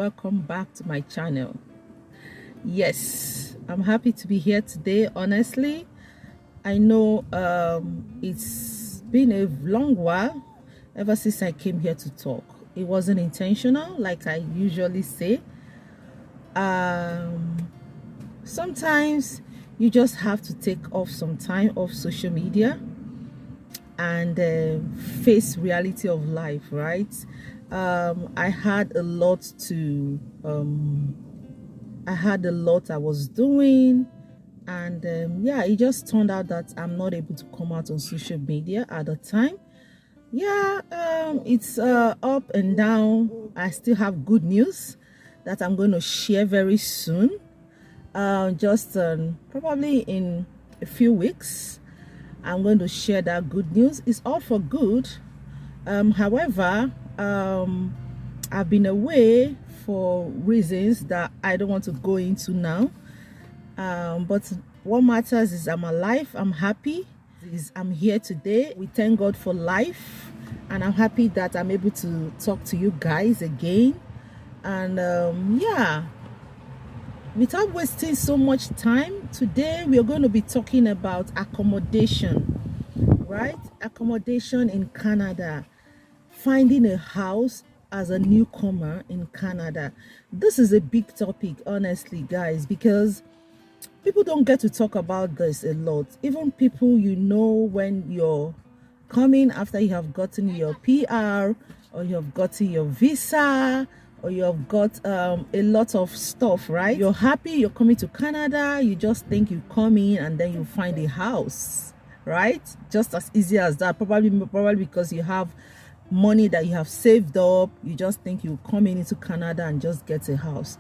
welcome back to my channel. Yes, I'm happy to be here today. Honestly, I know it's been a long while ever since I came here to talk. It wasn't intentional, like I usually say. Sometimes you just have to take off some time off social media and face reality of life, right? I had a lot I was doing, and yeah, it just turned out that I'm not able to come out on social media at the time. Yeah, it's up and down. I still have good news that I'm going to share very soon, just probably in a few weeks. I'm going to share that good news. It's all for good. However, I've been away for reasons that I don't want to go into now. But what matters is I'm alive, I'm happy, I'm here today. We thank God for life, and I'm happy that I'm able to talk to you guys again. And yeah, without wasting so much time, today we are going to be talking about accommodation, right? Accommodation in Canada, finding a house as a newcomer in Canada. This is a big topic, honestly, guys, because people don't get to talk about this a lot. Even people you know, when you're coming after you have gotten your PR, or you have gotten your visa, or you have got a lot of stuff, right? You're happy, you're coming to Canada, you just think you come in and then you find a house, right? Just as easy as that. Probably because you have money that you have saved up, you just think you come into Canada and just get a house.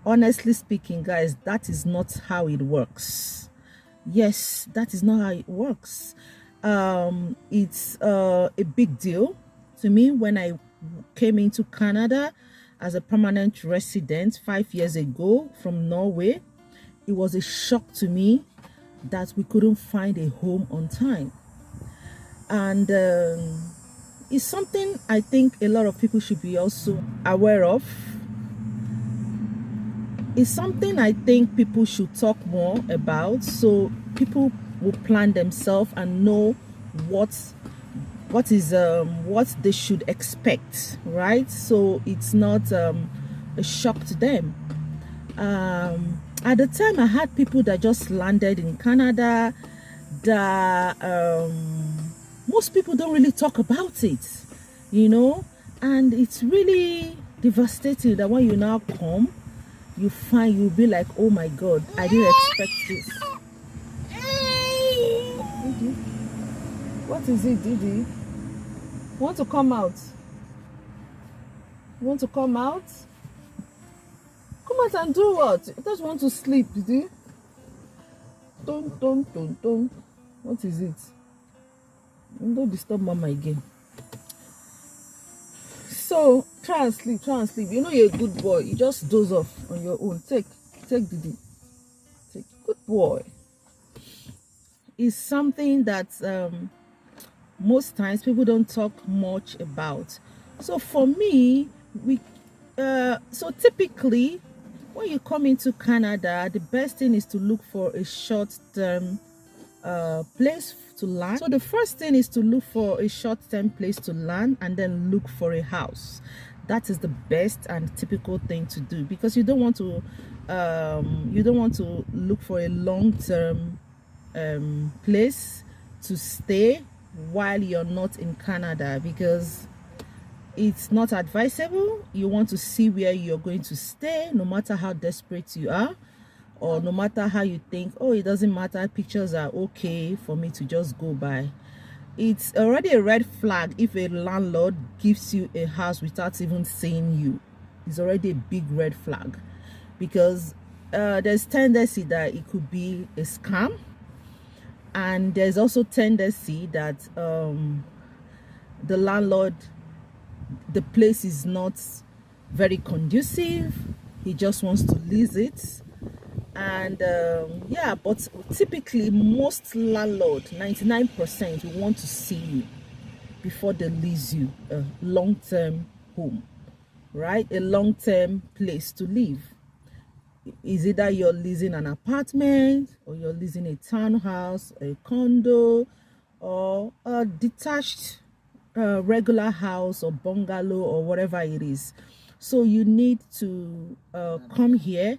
Honestly speaking, guys, that is not how it works. Yes, that is not how it works. It's a big deal to me. When I came into Canada as a permanent resident 5 years ago from Norway, it was a shock to me that we couldn't find a home on time. And it's something I think a lot of people should be also aware of. It's something I think people should talk more about, so people will plan themselves and know what they should expect, right? So it's not a shock to them. At the time, I had people that just landed in Canada that most people don't really talk about it, you know, and it's really devastating that when you now come, you'll be like, oh my God, I didn't expect this. Didi, what is it, Didi? Want to come out? You want to come out? Come out and do what? You just want to sleep, Didi? Don't. What is it? Don't disturb Mama again. So try and sleep. You know you're a good boy. You just doze off on your own. Take Didi. Take. Good boy. It's something that most times people don't talk much about. So for me, so typically when you come into Canada, the best thing is to look for a short-term place to land. So the first thing is to look for a short-term place to land, and then look for a house. That is the best and typical thing to do, because you don't want to look for a long-term place to stay while you're not in Canada, because it's not advisable. You want to see where you're going to stay, no matter how desperate you are, or no matter how you think, oh, it doesn't matter, pictures are okay for me to just go by. It's already a red flag if a landlord gives you a house without even seeing you. It's already a big red flag, because there's tendency that it could be a scam, and there's also tendency that the landlord, the place is not very conducive, he just wants to lease it. And yeah, but typically most landlord, 99%, will want to see you before they lease you a long-term home. right? A long-term place to live. Is either you're leasing an apartment, or you're leasing a townhouse, a condo, or a detached regular house or bungalow or whatever it is. So you need to come here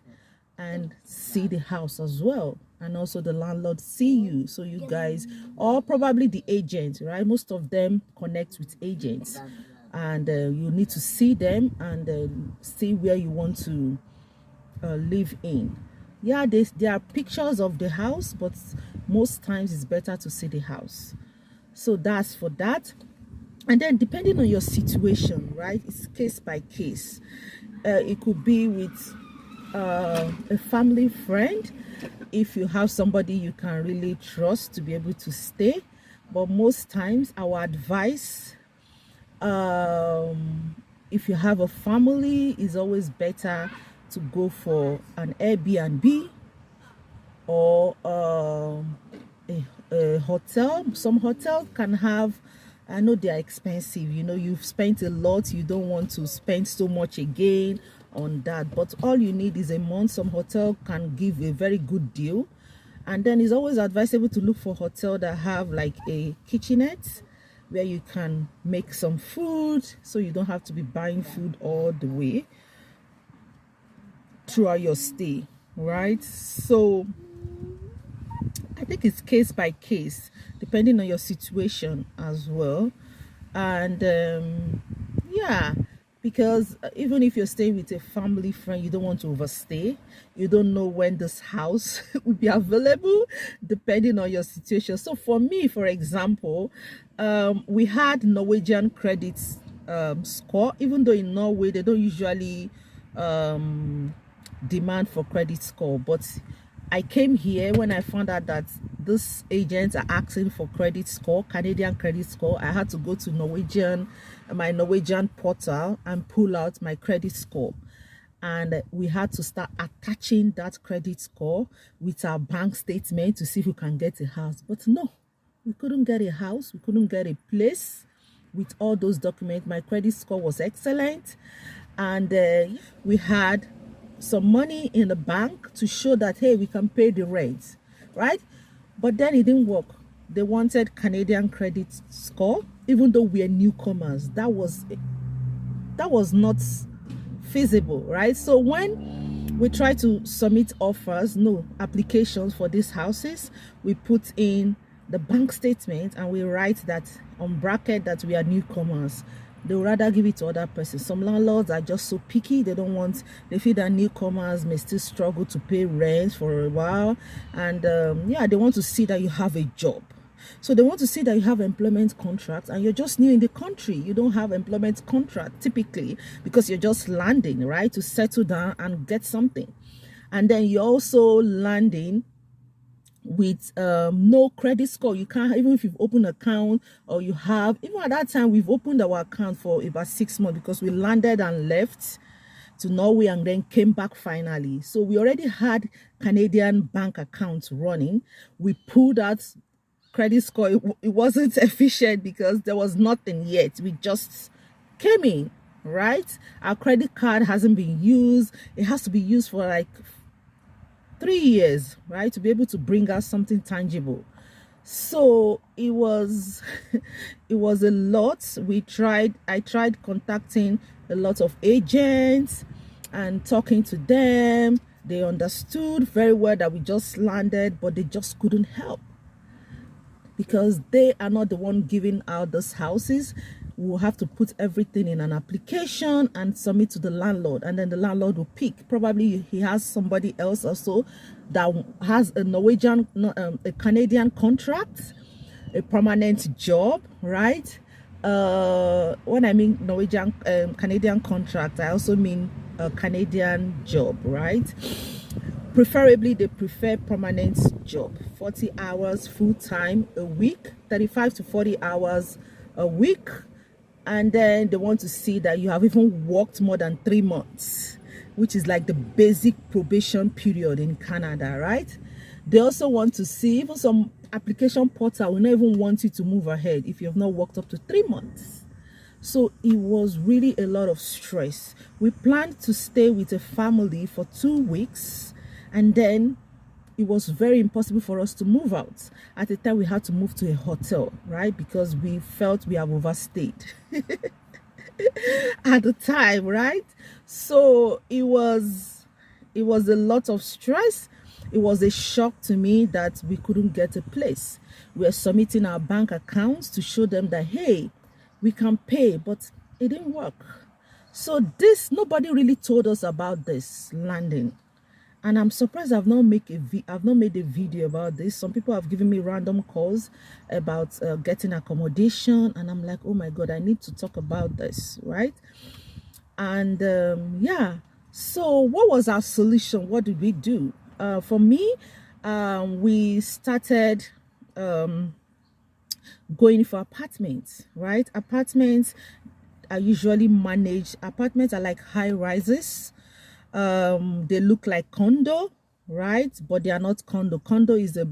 and see the house as well, and also the landlord see you, so you guys, or probably the agent, right? Most of them connect with agents, and you need to see them and see where you want to live in. Yeah, there are pictures of the house, but most times it's better to see the house. So that's for that. And then depending on your situation, right, it's case by case. It could be with a family friend, if you have somebody you can really trust to be able to stay. But most times our advice, if you have a family, is always better to go for an Airbnb or a hotel. Some hotels can have, I know they are expensive, you know, you've spent a lot, you don't want to spend so much again on that, but all you need is a month. Some hotel can give a very good deal. And then it's always advisable to look for hotel that have like a kitchenette where you can make some food, so you don't have to be buying food all the way throughout your stay, right? So I think it's case by case, depending on your situation as well. And yeah, because even if you're staying with a family friend, you don't want to overstay. You don't know when this house will be available, depending on your situation. So for me, for example, we had Norwegian credit score, even though in Norway they don't usually demand for credit score. But I came here when I found out that these agents are asking for credit score, Canadian credit score. I had to go to my Norwegian portal and pull out my credit score. And we had to start attaching that credit score with our bank statement to see if we can get a house. But no, we couldn't get a house. We couldn't get a place with all those documents. My credit score was excellent. And we had some money in the bank to show that, hey, we can pay the rent, right? But then it didn't work. They wanted Canadian credit score, even though we are newcomers. That was not feasible, right? So when we try to submit applications for these houses, we put in the bank statement and we write that on bracket that we are newcomers. They would rather give it to other persons. Some landlords are just so picky. They feel that newcomers may still struggle to pay rent for a while. And yeah, they want to see that you have a job. So they want to see that you have employment contracts and you're just new in the country. You don't have employment contract typically because you're just landing, right, to settle down and get something. And then you're also landing with no credit score. You can't, even if you've opened an account, or you have, even at that time we've opened our account for about 6 months because we landed and left to Norway and then came back finally. So we already had Canadian bank accounts running. We pulled out credit score. It wasn't efficient because there was nothing yet. We just came in, right? Our credit card hasn't been used. It has to be used for like 3 years, right, to be able to bring us something tangible. So it was it was a lot. I tried contacting a lot of agents and talking to them. They understood very well that we just landed, but they just couldn't help because they are not the one giving out those houses. We'll have to put everything in an application and submit to the landlord, and then the landlord will pick. Probably he has somebody else also that has a a Canadian contract, a permanent job, right? When I mean Norwegian Canadian contract, I also mean a Canadian job, right? Preferably they prefer permanent job, 40 hours full time a week, 35 to 40 hours a week. And then they want to see that you have even worked more than 3 months, which is like the basic probation period in Canada, right? They also want to see, even some application portal will not even want you to move ahead if you have not worked up to 3 months. So it was really a lot of stress. We planned to stay with a family for 2 weeks, and then it was very impossible for us to move out. At the time, we had to move to a hotel, right? Because we felt we have overstayed at the time, right? So it was a lot of stress. It was a shock to me that we couldn't get a place. We were submitting our bank accounts to show them that, hey, we can pay, but it didn't work. So nobody really told us about this landing. And I'm surprised I've not made a video about this. Some people have given me random calls about getting accommodation, and I'm like, oh my God, I need to talk about this, right? And yeah, so what was our solution? What did we do? For me, we started going for apartments, right? Apartments are usually managed. Apartments are like high rises. They look like condo, right? But they are not condo. Condo is a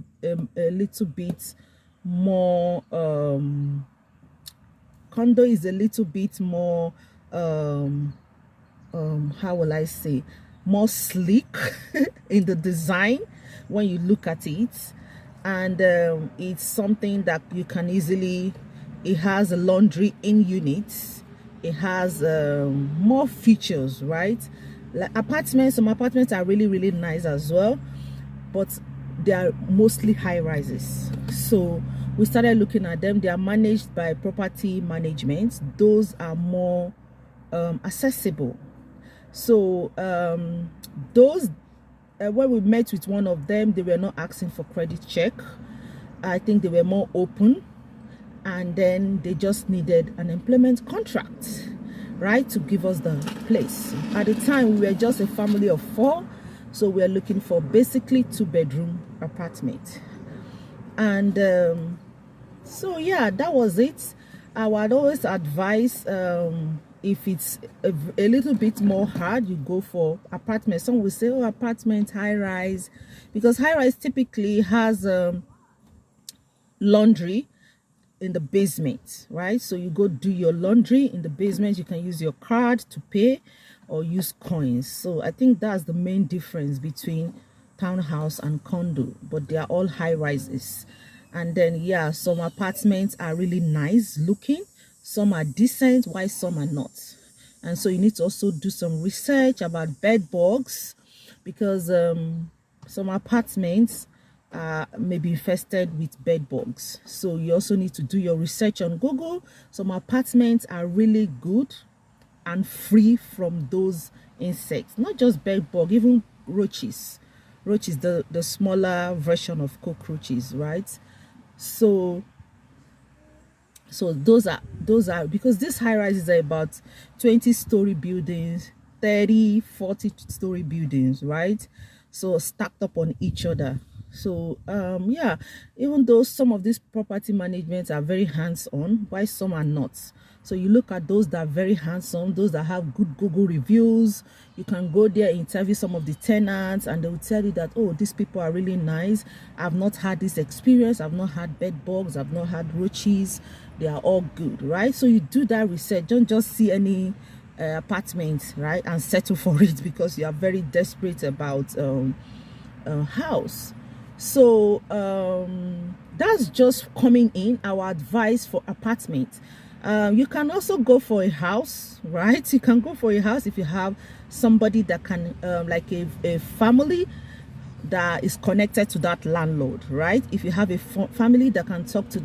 little bit more condo is a little bit more how will I say, more sleek in the design when you look at it. And it's something that you can easily, it has a laundry in units, it has more features, right? Like some apartments are really nice as well, but they are mostly high rises. So we started looking at them. They are managed by property management. Those are more accessible. So those when we met with one of them, they were not asking for credit check. I think they were more open, and then they just needed an employment contract, right, to give us the place. At the time, we were just a family of 4, so we are looking for basically 2-bedroom apartment. And so yeah, that was it. I would always advise, if it's a little bit more hard, you go for apartment. Some will say, oh, apartment, high rise, because high rise typically has laundry in the basement, right? So you go do your laundry in the basement. You can use your card to pay or use coins. So I think that's the main difference between townhouse and condo, but they are all high rises. And then yeah, some apartments are really nice looking, some are decent, while some are not. And so you need to also do some research about bed bugs, because some apartments may be infested with bed bugs. So you also need to do your research on Google. Some apartments are really good and free from those insects, not just bed bug, even roaches. Roaches, the smaller version of cockroaches, right? So those are because these high rises are about 20-story buildings, 30-40-story buildings, right? So stacked up on each other. So yeah, even though some of these property managements are very hands-on, why some are not. So you look at those that are very hands-on, those that have good Google reviews. You can go there, interview some of the tenants, and they will tell you that, oh, these people are really nice. I've not had this experience. I've not had bed bugs. I've not had roaches. They are all good, right? So you do that research. Don't just see any apartment, right, and settle for it because you are very desperate about a house. So that's just coming in our advice for apartment. You can also go for a house, right? You can go for a house if you have somebody that can like a family that is connected to that landlord, right? If you have a family that can talk to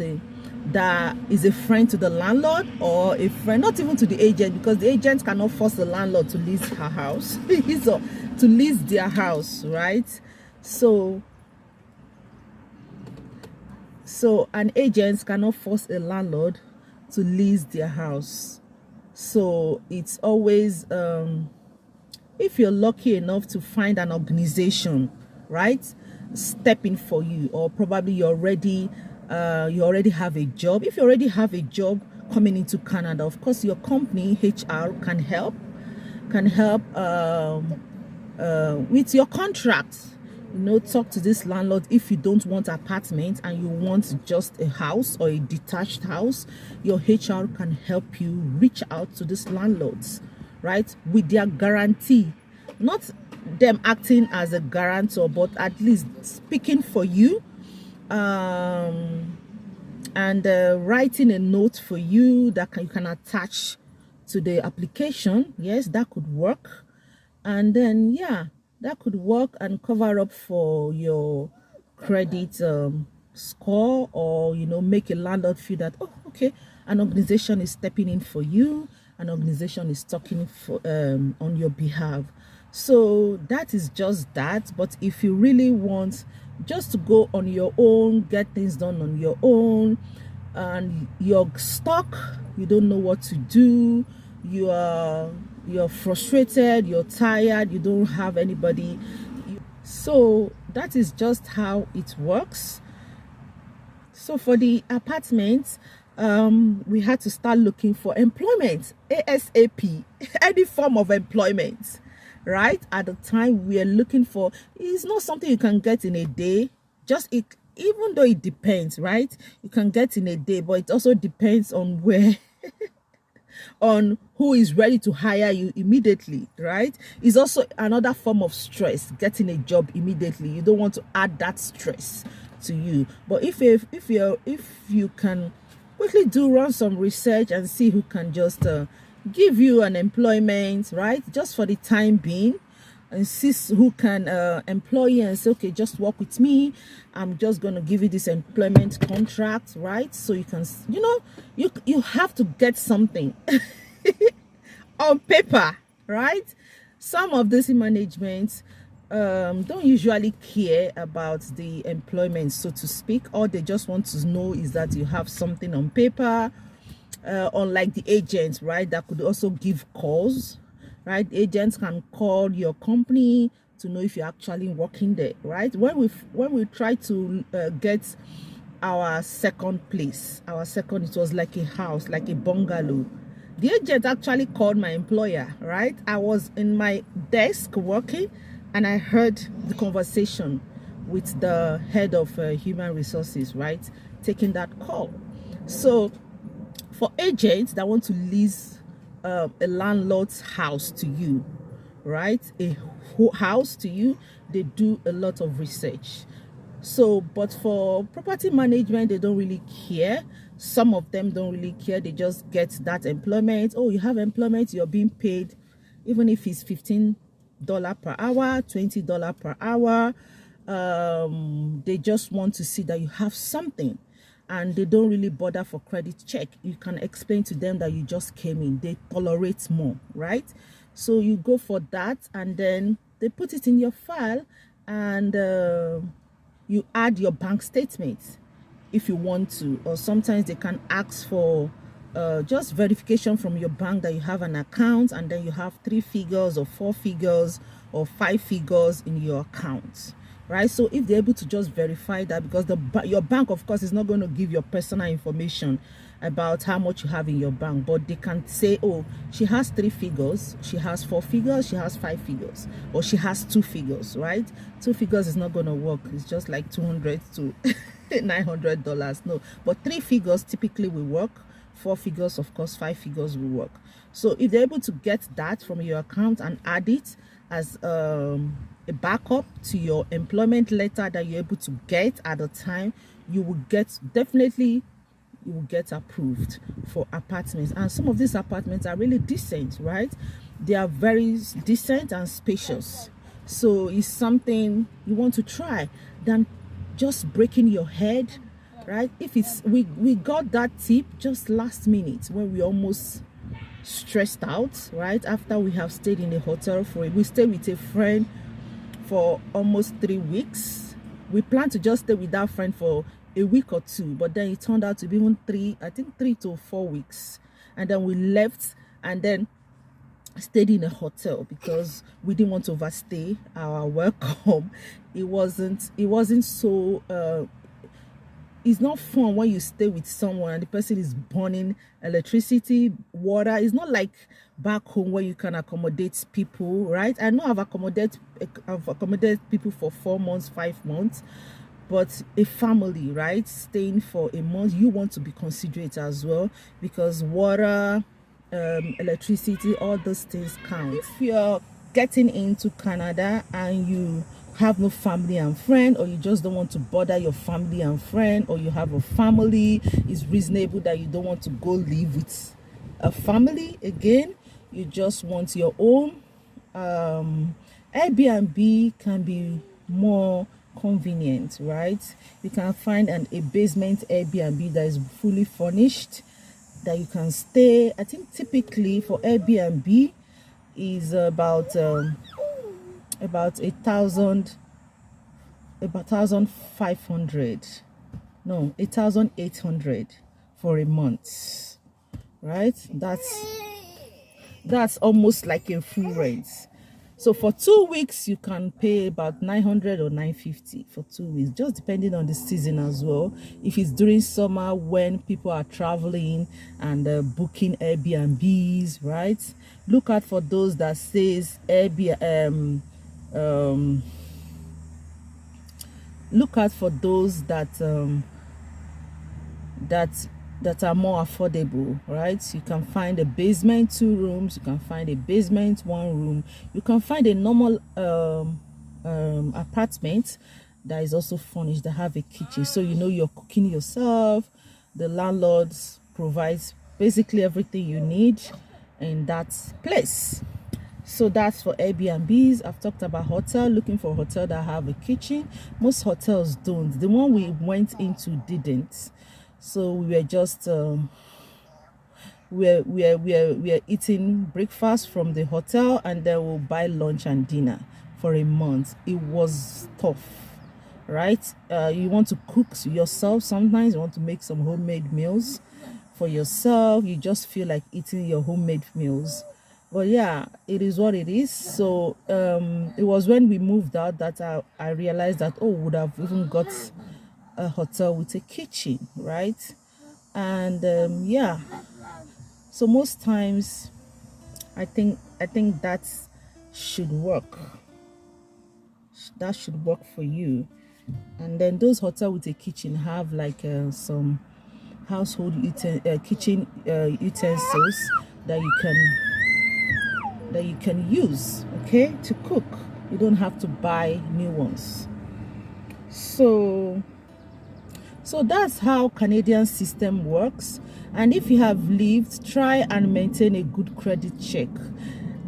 that is a friend to the landlord, or a friend, not even to the agent, because the agent cannot force the landlord to lease her house so, to lease their house, right? So an agent cannot force a landlord to lease their house. So it's always if you're lucky enough to find an organization, right, stepping for you, or probably you already have a job. If you already have a job coming into Canada, of course your company HR can help with your contract. talk to this landlord. If you don't want apartment and you want just a house or a detached house, your HR can help you reach out to these landlords, right, with their guarantee, not them acting as a guarantor, but at least speaking for you, and writing a note for you that you can attach to the application. Yes, that could work. And then yeah, that could work and cover up for your credit score, or make a landlord feel that, oh, okay, an organization is stepping in for you, an organization is talking for on your behalf. So that is just that. But if you really want just to go on your own, get things done on your own, and you're stuck, you don't know what to do, you're frustrated, you're tired, you don't have anybody, so that is just how it works. So for the apartments, we had to start looking for employment ASAP, any form of employment, right? At the time we are looking for, it's not something you can get in a day. Just it, even though it depends, right? You can get in a day, but it also depends on where on who is ready to hire you immediately, right? It's also another form of stress, getting a job immediately. You don't want to add that stress to you. But if you can quickly run some research and see who can just give you an employment, right, just for the time being, and see who can employ you and say, okay, just work with me, I'm just going to give you this employment contract, right? So you can, you have to get something on paper, right? Some of these managements don't usually care about the employment, so to speak. All they just want to know is that you have something on paper, unlike the agents, right, that could also give calls, right? Agents can call your company to know if you're actually working there, right? When we try to get our second place, it was like a house, like a bungalow. The agent actually called my employer, right? I was in my desk working, and I heard the conversation with the head of human resources, right, taking that call. So for agents that want to lease a landlord's house to you, right, a house to you, they do a lot of research. So but for property management, they don't really care. Some of them don't really care. They just get that employment. Oh, you have employment, you're being paid, even if it's $15 per hour, $20 per hour. They just want to see that you have something, and they don't really bother for credit check. You can explain to them that you just came in. They tolerate more, right? So you go for that, and then they put it in your file, and you add your bank statements if you want to. Or sometimes they can ask for just verification from your bank that you have an account, and then you have 3 figures or 4 figures or 5 figures in your account, right? So if they're able to just verify that, because your bank, of course, is not going to give your personal information about how much you have in your bank, but they can say, oh, she has 3 figures, she has 4 figures, she has 5 figures, or she has 2 figures, right? 2 figures is not going to work. It's just like $200 to $900. No, but 3 figures typically will work. 4 figures, of course, 5 figures will work. So if they're able to get that from your account and add it as a backup to your employment letter that you're able to get at the time, you will get, definitely you will get approved for apartments. And some of these apartments are really decent, right? They are very decent and spacious. So it's something you want to try than just breaking your head, right? If it's, we got that tip just last minute when we almost stressed out, right? After we have stayed in a hotel we stayed with a friend for almost 3 weeks. We planned to just stay with that friend for a week or 2, but then it turned out to be even 3 to 4 weeks. And then we left and then stayed in a hotel because we didn't want to overstay our welcome. It wasn't so it's not fun when you stay with someone and the person is burning electricity, water. It's not like back home where you can accommodate people, right? I know I've accommodated people for 4 months, 5 months, but a family, right, staying for a month, you want to be considerate as well, because water, electricity, all those things count. If you're getting into Canada and you have no family and friend, or you just don't want to bother your family and friend, or you have a family, it's reasonable that you don't want to go live with a family again, you just want your own, Airbnb can be more convenient, right? You can find a basement Airbnb that is fully furnished, that you can stay. I think typically for Airbnb is about 1,500, no, 1,800 for a month, right? That's almost like a full rent. So for 2 weeks you can pay about 900 or 950 for 2 weeks, just depending on the season as well. If it's during summer when people are traveling and booking Airbnbs, right? Look out for those that says Airbnb. Look out for those that that are more affordable, right? You can find a basement 2 rooms, you can find a basement 1 room, you can find a normal apartment that is also furnished, that have a kitchen, so you know you're cooking yourself. The landlords provides basically everything you need in that place. So that's for Airbnbs. I've talked about hotel, looking for a hotel that have a kitchen. Most hotels don't. The one we went into didn't. So we were just we're eating breakfast from the hotel, and then we'll buy lunch and dinner for a month. It was tough, right? You want to cook yourself. Sometimes you want to make some homemade meals for yourself. You just feel like eating your homemade meals. But yeah, it is what it is. So it was when we moved out that I realized that, oh, would have even got a hotel with a kitchen, right? And yeah, so most times I think that should work. That should work for you. And then those hotel with a kitchen have like some household kitchen utensils that you can use, okay, to cook. You don't have to buy new ones. So that's how Canadian system works. And if you have lived, try and maintain a good credit check.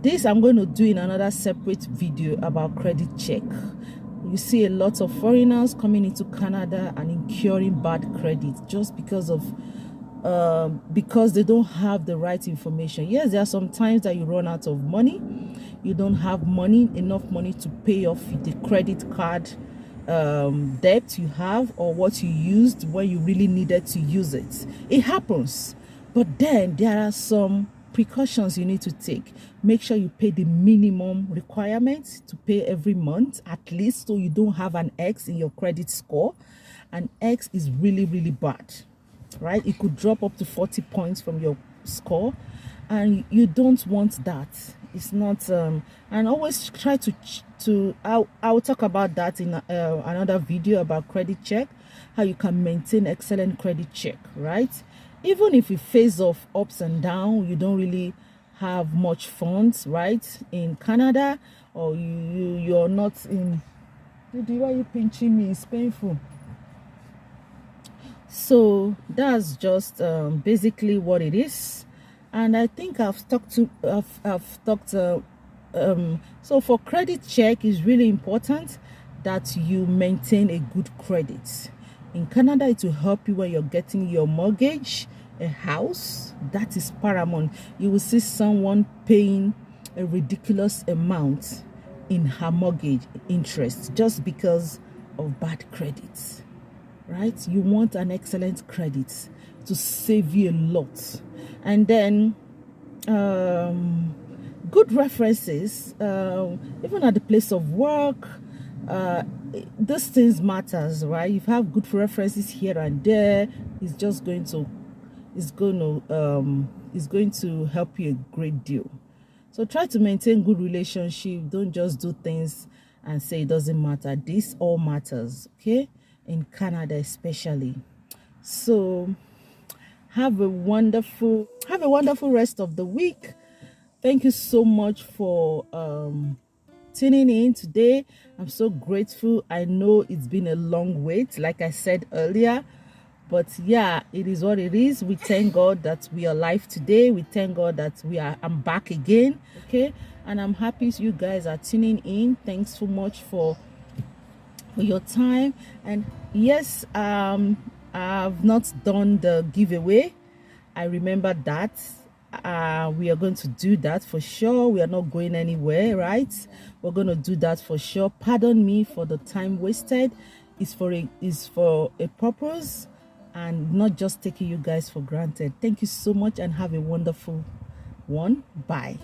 This I'm going to do in another separate video about credit check. You see a lot of foreigners coming into Canada and incurring bad credit just because they don't have the right information. Yes, there are some times that you run out of money. You don't have enough money to pay off the credit card debt you have, or what you used when you really needed to use it. It happens. But then there are some precautions you need to take. Make sure you pay the minimum requirements to pay every month, at least, so you don't have an X in your credit score. An X is really, really bad, right? It could drop up to 40 points from your score, and you don't want that. It's not and always try to I'll talk about that in another video about credit check, how you can maintain excellent credit check, right? Even if you face off ups and downs, you don't really have much funds, right, in Canada, or you're not in. Why are you pinching me? It's painful. So that's just basically what it is. And I think I've talked. So for credit check, it's really important that you maintain a good credit. In Canada, it will help you when you're getting your mortgage, a house. That is paramount. You will see someone paying a ridiculous amount in her mortgage interest just because of bad credit, right? You want an excellent credit to save you a lot. And then good references, even at the place of work. these things matters, right? If you have good references here and there, it's just going to help you a great deal. So try to maintain good relationship. Don't just do things and say it doesn't matter. This all matters, okay? In Canada especially. So have a wonderful rest of the week. Thank you so much for tuning in today. I'm so grateful. I know it's been a long wait, like I said earlier, but yeah, it is what it is. We thank God that we are alive today. We thank God that I'm back again, okay? And I'm happy you guys are tuning in. Thanks so much for your time. And yes, I've not done the giveaway. I remember that. We are going to do that for sure. We are not going anywhere, right? We're going to do that for sure. Pardon me for the time wasted. It's for a purpose, and not just taking you guys for granted. Thank you so much and have a wonderful one. Bye.